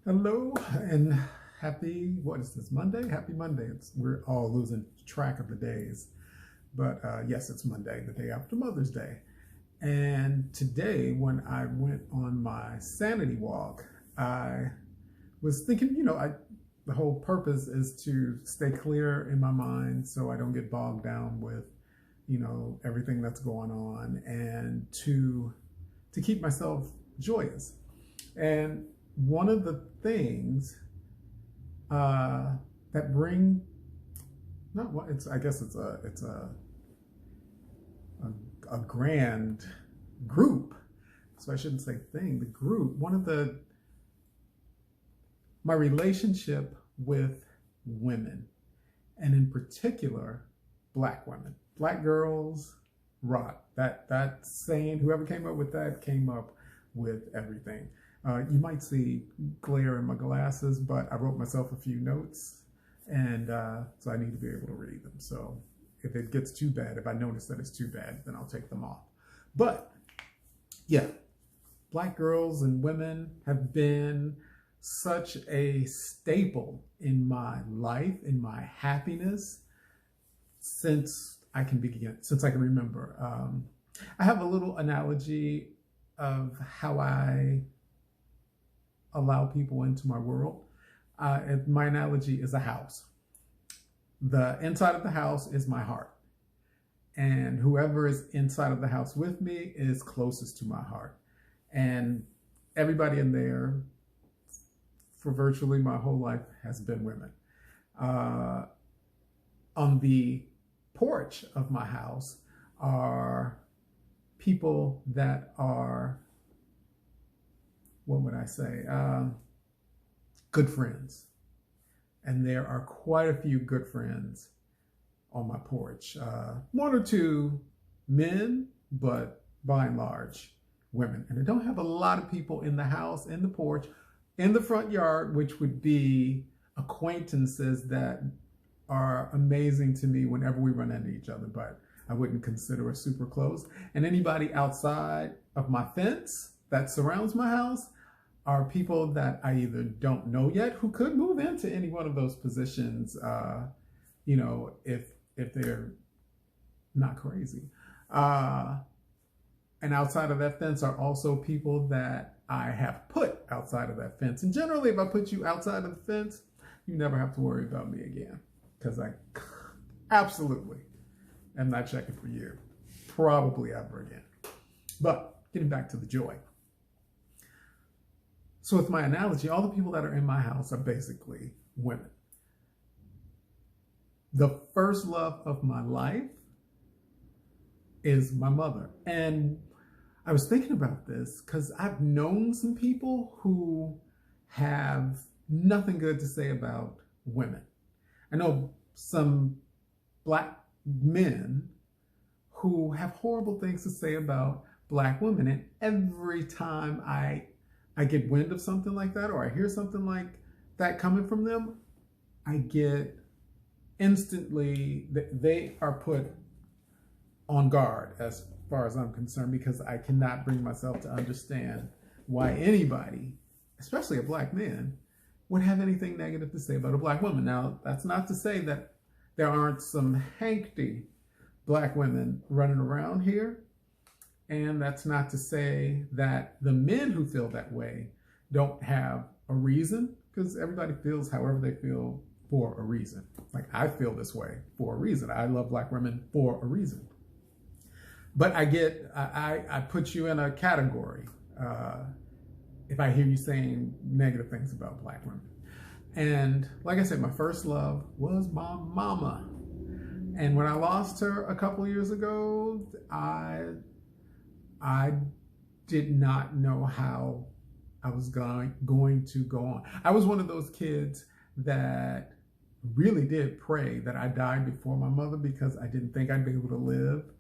Hello and what is this, Monday? Happy Monday. We're all losing track of the days. But yes, it's Monday, the day after Mother's Day. And today, when I went on my sanity walk, I was thinking, the whole purpose is to stay clear in my mind so I don't get bogged down with, everything that's going on and to keep myself joyous. And one of the things that bring not what it's I guess it's a grand group, so I shouldn't say thing, the group, one of the my relationship with women, and in particular Black women. Black girls rock. That saying, whoever came up with that came up with everything. You might see glare in my glasses, but I wrote myself a few notes, and so I need to be able to read them. So if it gets too bad, if I notice that it's too bad, then I'll take them off. But yeah, Black girls and women have been such a staple in my life, in my happiness, since I can remember. I have a little analogy of how I allow people into my world. My analogy is a house. The inside of the house is my heart. And whoever is inside of the house with me is closest to my heart. And everybody in there for virtually my whole life has been women. On the porch of my house are people that are, what would I say, good friends. And there are quite a few good friends on my porch. One or two men, but by and large, women. And I don't have a lot of people in the house, in the porch, in the front yard, which would be acquaintances that are amazing to me whenever we run into each other, but I wouldn't consider us super close. And anybody outside of my fence that surrounds my house are people that I either don't know yet, who could move into any one of those positions, if they're not crazy. And outside of that fence are also people that I have put outside of that fence. And generally, if I put you outside of the fence, you never have to worry about me again, because I absolutely am not checking for you, probably ever again. But getting back to the joy. So with my analogy, all the people that are in my house are basically women. The first love of my life is my mother. And I was thinking about this because I've known some people who have nothing good to say about women. I know some Black men who have horrible things to say about Black women. And every time I get wind of something like that, or I hear something like that coming from them, I get instantly, they are put on guard as far as I'm concerned, because I cannot bring myself to understand why anybody, especially a Black man, would have anything negative to say about a Black woman. Now, that's not to say that there aren't some hanky Black women running around here. And that's not to say that the men who feel that way don't have a reason, because everybody feels however they feel for a reason. Like, I feel this way for a reason. I love Black women for a reason. But I put you in a category if I hear you saying negative things about Black women. And like I said, my first love was my mama. And when I lost her a couple years ago, I did not know how I was going to go on. I was one of those kids that really did pray that I died before my mother, because I didn't think I'd be able to live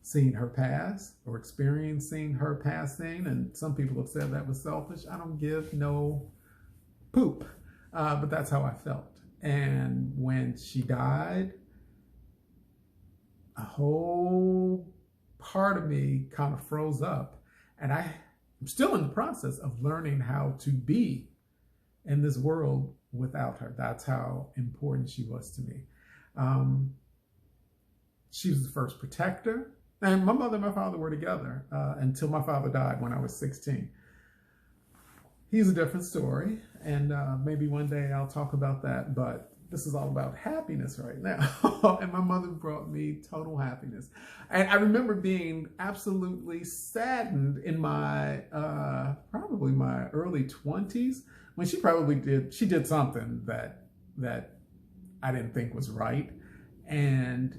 seeing her pass or experiencing her passing. And some people have said that was selfish. I don't give no poop, but that's how I felt. And when she died, a whole part of me kind of froze up, and I'm still in the process of learning how to be in this world without her. That's how important she was to me. Um, she was the first protector. And my mother and my father were together until my father died when I was 16. He's a different story, and maybe one day I'll talk about that, but this is all about happiness right now. And my mother brought me total happiness. And I remember being absolutely saddened in my, probably my early 20s, when she did something that I didn't think was right. And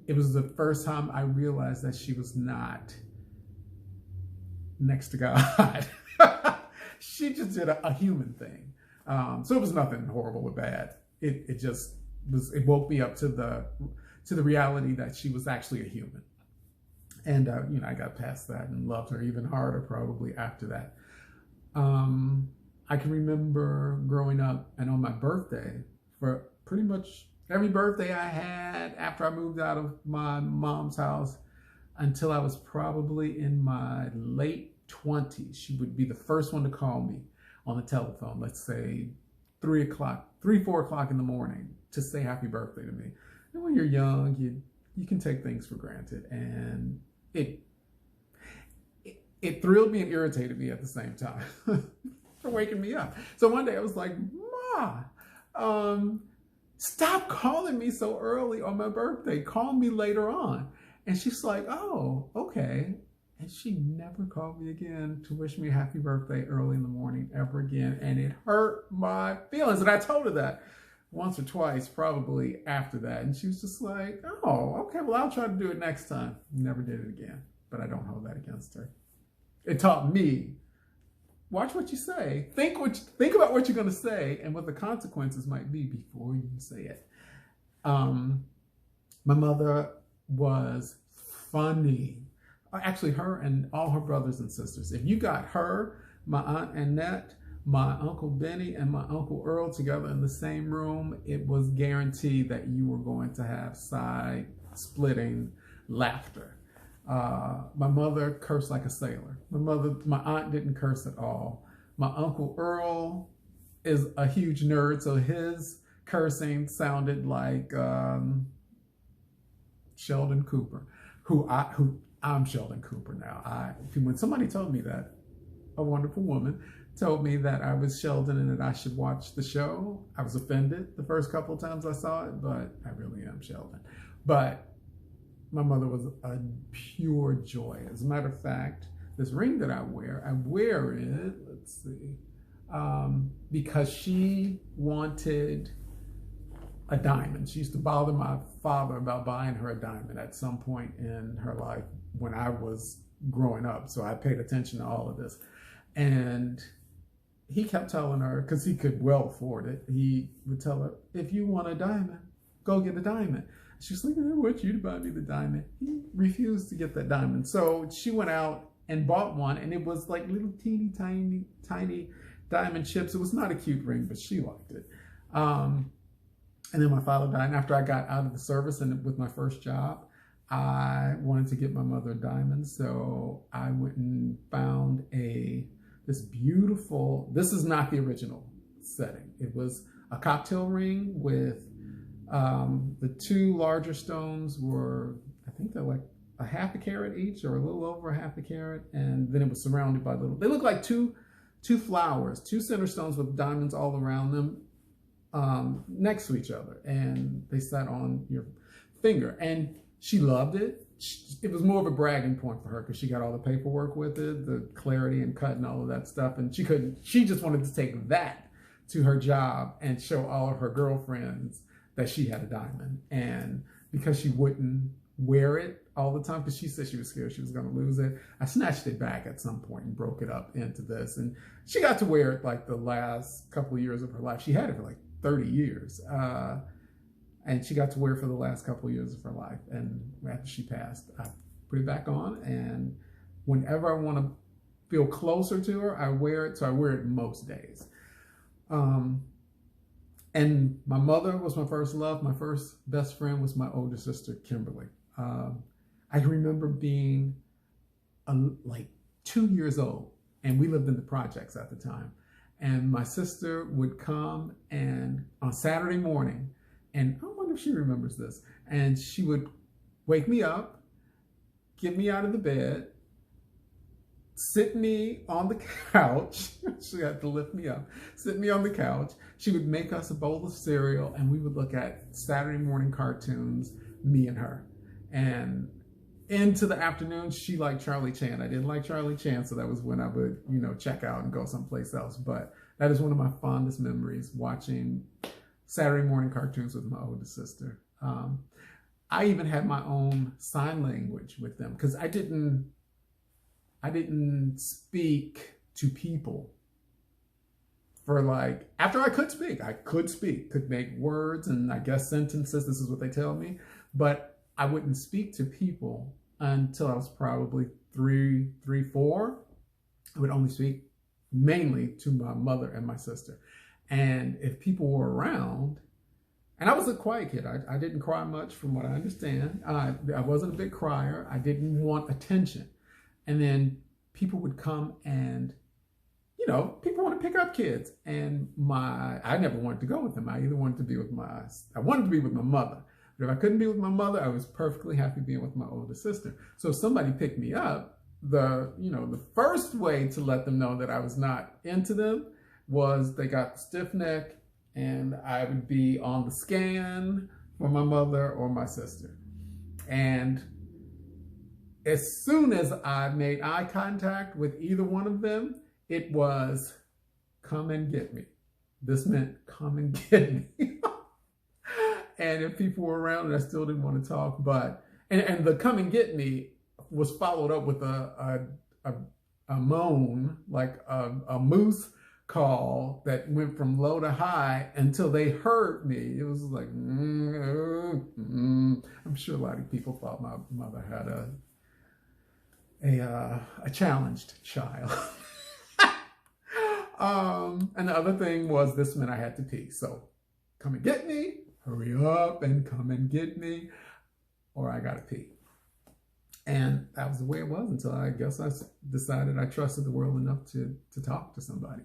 it was the first time I realized that she was not next to God. She just did a human thing. So it was nothing horrible or bad. It just was, it woke me up to the reality that she was actually a human. And, I got past that and loved her even harder probably after that. I can remember growing up and on my birthday, for pretty much every birthday I had after I moved out of my mom's house until I was probably in my late 20s, she would be the first one to call me on the telephone, let's say 4 o'clock in the morning, to say happy birthday to me. And when you're young, you can take things for granted. And it thrilled me and irritated me at the same time for waking me up. So one day I was like, Ma, stop calling me so early on my birthday. Call me later on. And she's like, oh, okay. And she never called me again to wish me a happy birthday early in the morning ever again. And it hurt my feelings. And I told her that once or twice probably after that. And she was just like, oh, okay, well, I'll try to do it next time. Never did it again. But I don't hold that against her. It taught me, watch what you say. Think about what you're going to say and what the consequences might be before you say it. My mother was funny. Actually, her and all her brothers and sisters. If you got her, my Aunt Annette, my Uncle Benny, and my Uncle Earl together in the same room, it was guaranteed that you were going to have side-splitting laughter. My mother cursed like a sailor. My aunt didn't curse at all. My Uncle Earl is a huge nerd, so his cursing sounded like Sheldon Cooper, I'm Sheldon Cooper now. When somebody told me that, a wonderful woman told me that I was Sheldon and that I should watch the show, I was offended the first couple of times I saw it, but I really am Sheldon. But my mother was a pure joy. As a matter of fact, this ring that I wear it, let's see, because she wanted a diamond. She used to bother my father about buying her a diamond at some point in her life when I was growing up. So I paid attention to all of this. And he kept telling her, because he could well afford it, he would tell her, if you want a diamond, go get a diamond. She's like, I want you to buy me the diamond. He refused to get that diamond. So she went out and bought one, and it was like little teeny tiny diamond chips. It was not a cute ring, but she liked it. And then my father died. And after I got out of the service and with my first job, I wanted to get my mother a diamond. So I went and found this beautiful, this is not the original setting. It was a cocktail ring with the two larger stones were, I think they're like a half a carat each or a little over a half a carat. And then it was surrounded by they look like two flowers, two center stones with diamonds all around them. Next to each other, and they sat on your finger, and she loved it. It was more of a bragging point for her because she got all the paperwork with it, the clarity and cut and all of that stuff, and she just wanted to take that to her job and show all of her girlfriends that she had a diamond. And because she wouldn't wear it all the time, because she said she was scared she was going to lose it, I snatched it back at some point and broke it up into this, and she got to wear it like the last couple of years of her life. She had it for like 30 years. And she got to wear it for the last couple of years of her life. And after she passed, I put it back on. And whenever I want to feel closer to her, I wear it. So I wear it most days. And my mother was my first love. My first best friend was my older sister, Kimberly. I remember being like 2 years old, and we lived in the projects at the time. And my sister would come and on Saturday morning, and I wonder if she remembers this, and she would wake me up, get me out of the bed, sit me on the couch. She had to lift me up, sit me on the couch. She would make us a bowl of cereal, and we would look at Saturday morning cartoons, me and her. And into the afternoon, she liked Charlie Chan. I didn't like Charlie Chan, so that was when I would, check out and go someplace else. But that is one of my fondest memories, watching Saturday morning cartoons with my oldest sister. I even had my own sign language with them because I didn't speak to people for after I could speak, could make words and I guess sentences. This is what they tell me, but I wouldn't speak to people until I was probably three, 4. I would only speak mainly to my mother and my sister. And if people were around, and I was a quiet kid. I didn't cry much from what I understand. I wasn't a big crier. I didn't want attention. And then people would come and, people want to pick up kids. And I never wanted to go with them. I wanted to be with my mother. But if I couldn't be with my mother, I was perfectly happy being with my older sister. So if somebody picked me up, the first way to let them know that I was not into them was they got the stiff neck, and I would be on the scan for my mother or my sister. And as soon as I made eye contact with either one of them, it was, come and get me. This meant, come and get me. And if people were around, and I still didn't want to talk, and the come and get me was followed up with a moan, like a moose call that went from low to high until they heard me. It was like, I'm sure a lot of people thought my mother had a challenged child. And the other thing was, this meant I had to pee. So come and get me, hurry up and come and get me, or I gotta pee. And that was the way it was until I guess I decided I trusted the world enough to talk to somebody.